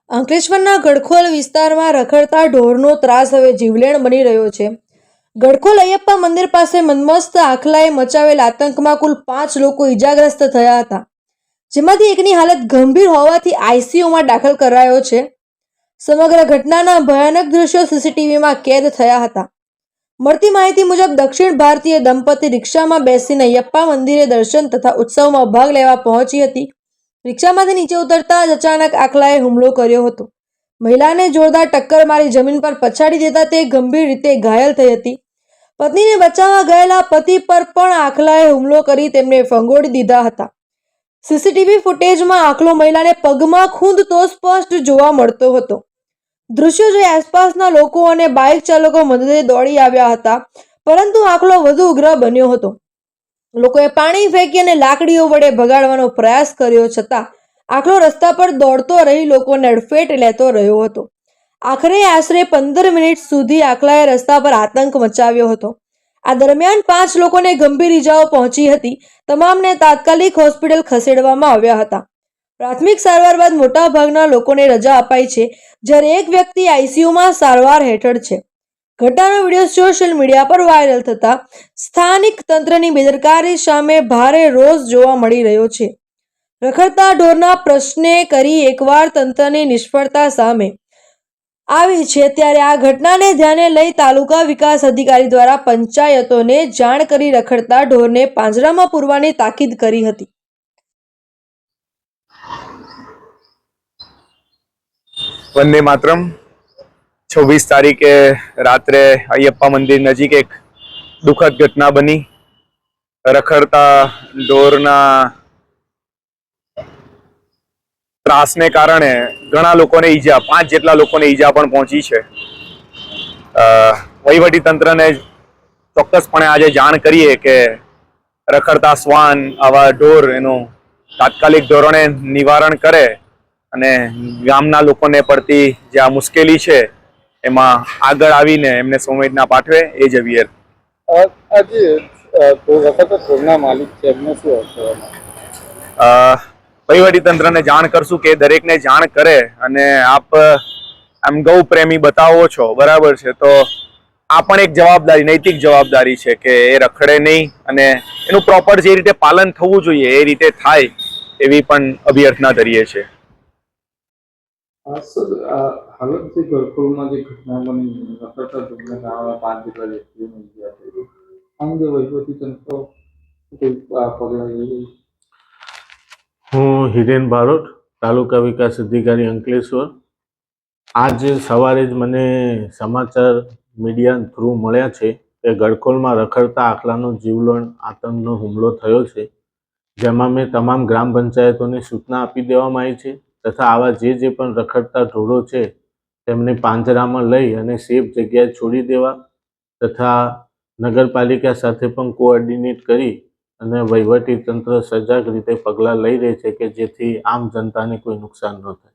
અંકલેશ્વરના ગડખોલ વિસ્તારમાં રખડતા ઢોરનો ત્રાસ હવે જીવલેણ બની રહ્યો છે. ગડખોલ અયપ્પા મંદિર પાસે મદમસ્ત આખલાએ મચાવેલ આતંકમાં કુલ 5 લોકો ઈજાગ્રસ્ત થયા હતા, જેમાંથી એકની હાલત ગંભીર હોવાથી આઈસીયુમાં દાખલ કરાયો છે. સમગ્ર ઘટનાના ભયાનક દૃશ્યો સીસીટીવીમાં કેદ થયા હતા. મળતી માહિતી મુજબ દક્ષિણ ભારતીય દંપતી રિક્ષામાં બેસીને અયપ્પા મંદિરે દર્શન તથા ઉત્સવમાં ભાગ લેવા પહોંચી હતી. રિક્ષામાંથી નીચે ઉતરતા જ અચાનક આખલાએ હુમલો કર્યો હતો. મહિલાને જોરદાર ટક્કર મારી જમીન પર પછાડી દેતા તે ગંભીર રીતે ઘાયલ થઈ હતી. પત્નીને બચાવવા ગયેલા પતિ પર પણ આખલાએ હુમલો કરી તેમને ફંગોળી દીધા હતા. સીસીટીવી ફૂટેજમાં આખલો મહિલાને પગમાં ખૂંદતો સ્પષ્ટ જોવા મળતો હતો. દૃશ્યો જોઈ આસપાસના લોકો અને બાઇક ચાલકો મદદે દોડી આવ્યા હતા, પરંતુ આખલો વધુ ઉગ્ર બન્યો હતો. લોકોએ પાણી ફેંકી અને લાકડીઓ વડે ભગાડવાનો પ્રયાસ કર્યો, છતાં આખલો રસ્તા પર દોડતો રહી લોકોને અડફેટ લેતો રહ્યો હતો. આખરે આશરે 15 મિનિટ સુધી આખલાએ રસ્તા પર આતંક મચાવ્યો હતો. આ દરમિયાન 5 લોકોને ગંભીર ઈજાઓ પહોંચી હતી. તમામને તાત્કાલિક હોસ્પિટલ ખસેડવામાં આવ્યા હતા. પ્રાથમિક સારવાર બાદ મોટા ભાગના લોકોને રજા અપાઈ છે, જ્યારે એક વ્યક્તિ આઈસીયુમાં સારવાર હેઠળ છે. ઘટનાનો વિડીયો સોશિયલ મીડિયા પર વાયરલ થતા સ્થાનિક તંત્રની બેદરકારી સામે ભારે રોષ જોવા મળી રહ્યો છે. રખડતા ઢોરના પ્રશ્ને કરી એકવાર તંત્રની નિષ્ફળતા સામે આવી છે, ત્યારે આ ઘટનાને ધ્યાને લઈ તાલુકા વિકાસ અધિકારી દ્વારા પંચાયતોને જાણ કરી રખડતા ઢોરને પાંજરામાં પૂરવાની તાકીદ કરી હતી. વંદે માતરમ. 26 તારીખે રાત્રે અયપ્પા મંદિર નજીક એક દુઃખદ ઘટના બની. રખડતા ઢોરના ત્રાસને કારણે ઘણા લોકોને ઈજા, 5 જેટલા લોકોને ઈજા પણ પહોંચી છે. વહીવટી તંત્રને ચોક્કસપણે આજે જાણ કરીએ કે રખડતા શ્વાન, આવા ઢોર એનું તાત્કાલિક ધોરણે નિવારણ કરે અને ગામના લોકોને પડતી જે આ મુશ્કેલી છે એમાં આગળ આવીને એમને સંવેદના પાઠવે, એ જ અવિયર. આજે ઢોરના માલિક છે, એમને શું વહીવટી તંત્રને જાણ કરશું કે દરેકને જાણ કરે. અને આપ આમ ગૌ પ્રેમી બતાવો છો, બરાબર છે, તો આ પણ એક જવાબદારી, નૈતિક જવાબદારી છે કે એ રખડે નહીં અને એનું પ્રોપર જે રીતે પાલન થવું જોઈએ એ રીતે થાય, એવી પણ અભ્યર્થના કરીએ છીએ. હાલત જે ગડખોલમાં જે ઘટના બની, રખડતા ઢોરને કારણે 5 જેટલા વ્યક્તિઓને ઈજા થઈ, આ અંગે વહીવટી તંત્ર કોઈ પગલાં લઈ? હું હિરેન બારોટ, તાલુકા વિકાસ અધિકારી અંકલેશ્વર. આજે સવારે જ મને સમાચાર મીડિયા થ્રુ મળ્યા છે કે ગડખોલમાં રખડતા આખલાનો જીવલેણ આતંકનો હુમલો થયો છે, જેમાં મેં તમામ ગ્રામ પંચાયતોને સૂચના આપી દેવામાં આવી છે તથા આવા જે પણ રખડતા ઢોરો છે તેમને પાંજરામાં લઈ અને સેફ જગ્યાએ છોડી દેવા તથા નગરપાલિકા સાથે પણ કોઓર્ડિનેટ કરી અને વહીવટી તંત્ર સજાગ રીતે પગલાં લઈ રહે છે કે જેથી આમ જનતાને કોઈ નુકસાન ન થાય.